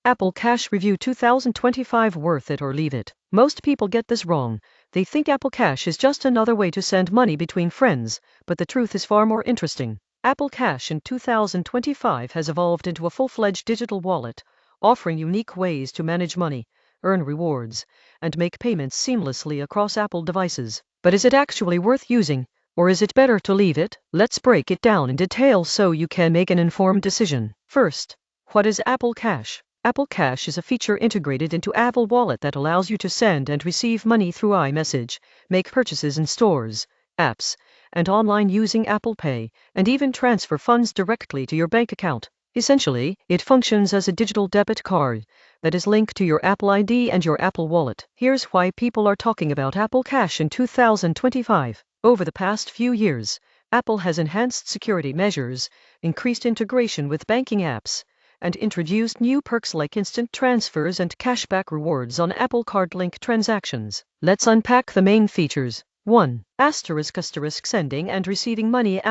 Apple Cash Review 2025 Worth it or leave it? Most people get this wrong. They think Apple Cash is just another way to send money between friends, but the truth is far more interesting. Apple Cash in 2025 has evolved into a full-fledged digital wallet, offering unique ways to manage money, earn rewards, and make payments seamlessly across Apple devices. But is it actually worth using, or is it better to leave it? Let's break it down in detail so you can make an informed decision. First, what is Apple Cash? Apple Cash is a feature integrated into Apple Wallet that allows you to send and receive money through iMessage, make purchases in stores, apps, and online using Apple Pay, and even transfer funds directly to your bank account. Essentially, it functions as a digital debit card that is linked to your Apple ID and your Apple Wallet. Here's why people are talking about Apple Cash in 2025. Over the past few years, Apple has enhanced security measures, increased integration with banking apps, and introduced new perks like instant transfers and cashback rewards on Apple Card link transactions. Let's unpack the main features. 1. Sending and receiving money.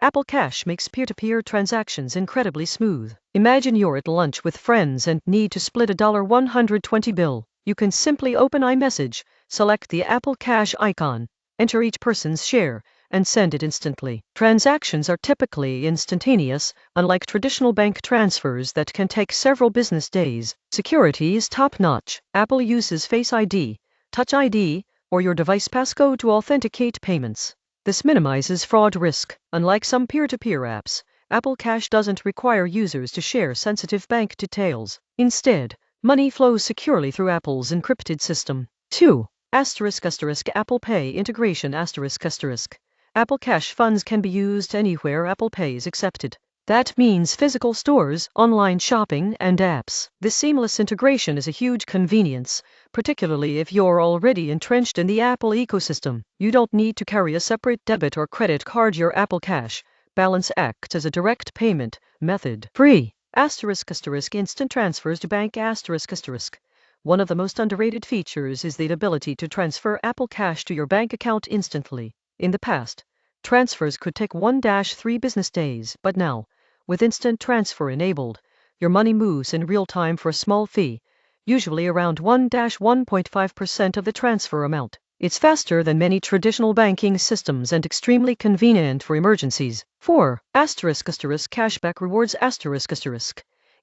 Apple Cash makes peer-to-peer transactions incredibly smooth. Imagine you're at lunch with friends and need to split a $120 bill. You can simply open iMessage, select the Apple Cash icon, enter each person's share, and send it instantly. Transactions are typically instantaneous, unlike traditional bank transfers that can take several business days. Security is top-notch. Apple uses Face ID, Touch ID, or your device passcode to authenticate payments. This minimizes fraud risk. Unlike some peer-to-peer apps, Apple Cash doesn't require users to share sensitive bank details. Instead, money flows securely through Apple's encrypted system. 2. Apple Pay integration. Apple Cash funds can be used anywhere Apple Pay is accepted. That means physical stores, online shopping, and apps. This seamless integration is a huge convenience, particularly if you're already entrenched in the Apple ecosystem. You don't need to carry a separate debit or credit card. Your Apple Cash balance acts as a direct payment method. 3. Instant transfers to bank. One of the most underrated features is the ability to transfer Apple Cash to your bank account instantly. In the past, transfers could take 1-3 business days, but now, with instant transfer enabled, your money moves in real time for a small fee, usually around 1-1.5% of the transfer amount. It's faster than many traditional banking systems and extremely convenient for emergencies. 4. Cashback rewards.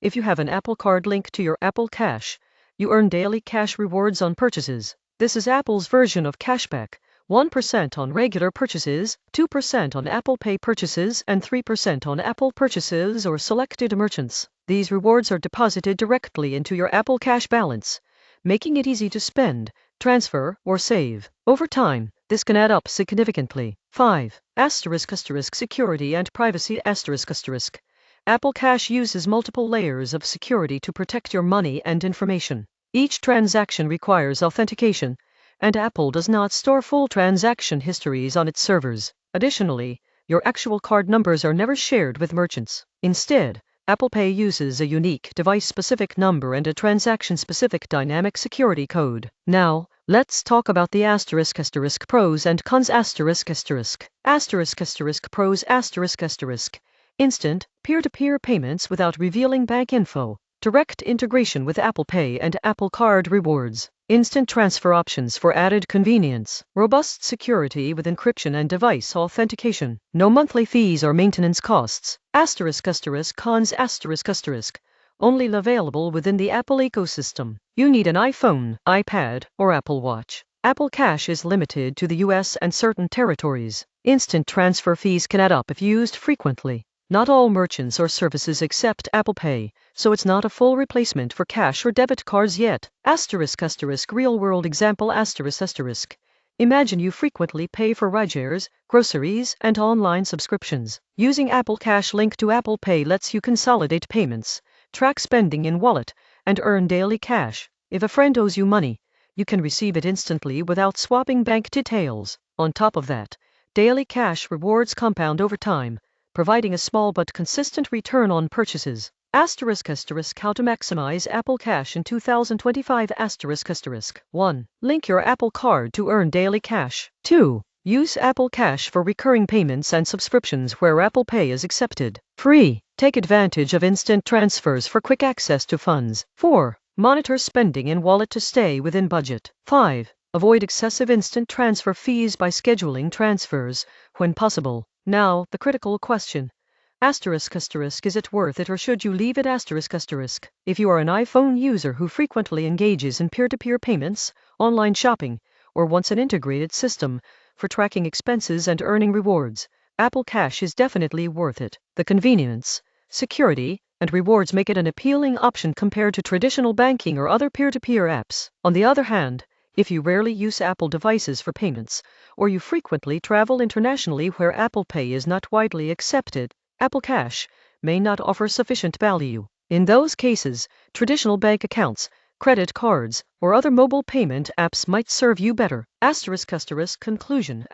If you have an Apple Card linked to your Apple Cash, you earn daily cash rewards on purchases. This is Apple's version of cashback. 1% on regular purchases, 2% on Apple Pay purchases, and 3% on Apple purchases or selected merchants. These rewards are deposited directly into your Apple Cash balance, making it easy to spend, transfer, or save. Over time, this can add up significantly. 5. Security and privacy. Apple Cash uses multiple layers of security to protect your money and information. Each transaction requires authentication, and Apple does not store full transaction histories on its servers. Additionally, your actual card numbers are never shared with merchants. Instead, Apple Pay uses a unique device-specific number and a transaction-specific dynamic security code. Now, let's talk about the pros and cons. Pros. Instant, peer-to-peer payments without revealing bank info. Direct integration with Apple Pay and Apple Card rewards. Instant transfer options for added convenience. Robust security with encryption and device authentication. No monthly fees or maintenance costs. Cons. Only available within the Apple ecosystem. You need an iPhone, iPad, or Apple Watch. Apple Cash is limited to the US and certain territories. Instant transfer fees can add up if used frequently. Not all merchants or services accept Apple Pay, so it's not a full replacement for cash or debit cards yet. Real-world example. Imagine you frequently pay for rideshares, groceries, and online subscriptions. Using Apple Cash linked to Apple Pay lets you consolidate payments, track spending in wallet, and earn daily cash. If a friend owes you money, you can receive it instantly without swapping bank details. On top of that, daily cash rewards compound over time, providing a small but consistent return on purchases. How to maximize Apple Cash in 2025. 1. Link your Apple Card to earn daily cash. 2. Use Apple Cash for recurring payments and subscriptions where Apple Pay is accepted. 3. Take advantage of instant transfers for quick access to funds. 4. Monitor spending in wallet to stay within budget. 5. Avoid excessive instant transfer fees by scheduling transfers when possible. Now, the critical question. Asterisk. Is it worth it or should you leave it? Asterisk. If you are an iPhone user who frequently engages in peer-to-peer payments, online shopping, or wants an integrated system for tracking expenses and earning rewards, Apple Cash is definitely worth it. The convenience, security, and rewards make it an appealing option compared to traditional banking or other peer-to-peer apps. On the other hand, if you rarely use Apple devices for payments, or you frequently travel internationally where Apple Pay is not widely accepted, Apple Cash may not offer sufficient value. In those cases, traditional bank accounts, credit cards, or other mobile payment apps might serve you better. Conclusion.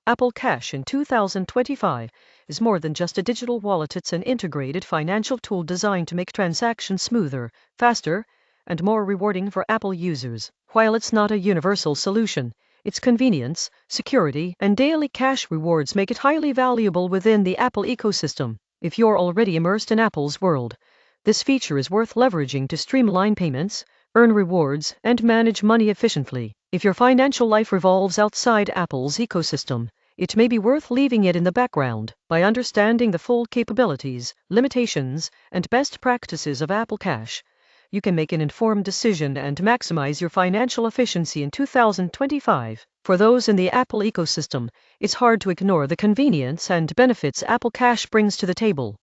Apple Cash in 2025 is more than just a digital wallet. It's an integrated financial tool designed to make transactions smoother, faster, and more rewarding for Apple users. While it's not a universal solution, its convenience, security, and daily cash rewards make it highly valuable within the Apple ecosystem. If you're already immersed in Apple's world, this feature is worth leveraging to streamline payments, earn rewards, and manage money efficiently. If your financial life revolves outside Apple's ecosystem, it may be worth leaving it in the background. By understanding the full capabilities, limitations, and best practices of Apple Cash, you can make an informed decision and maximize your financial efficiency in 2025. For those in the Apple ecosystem, it's hard to ignore the convenience and benefits Apple Cash brings to the table.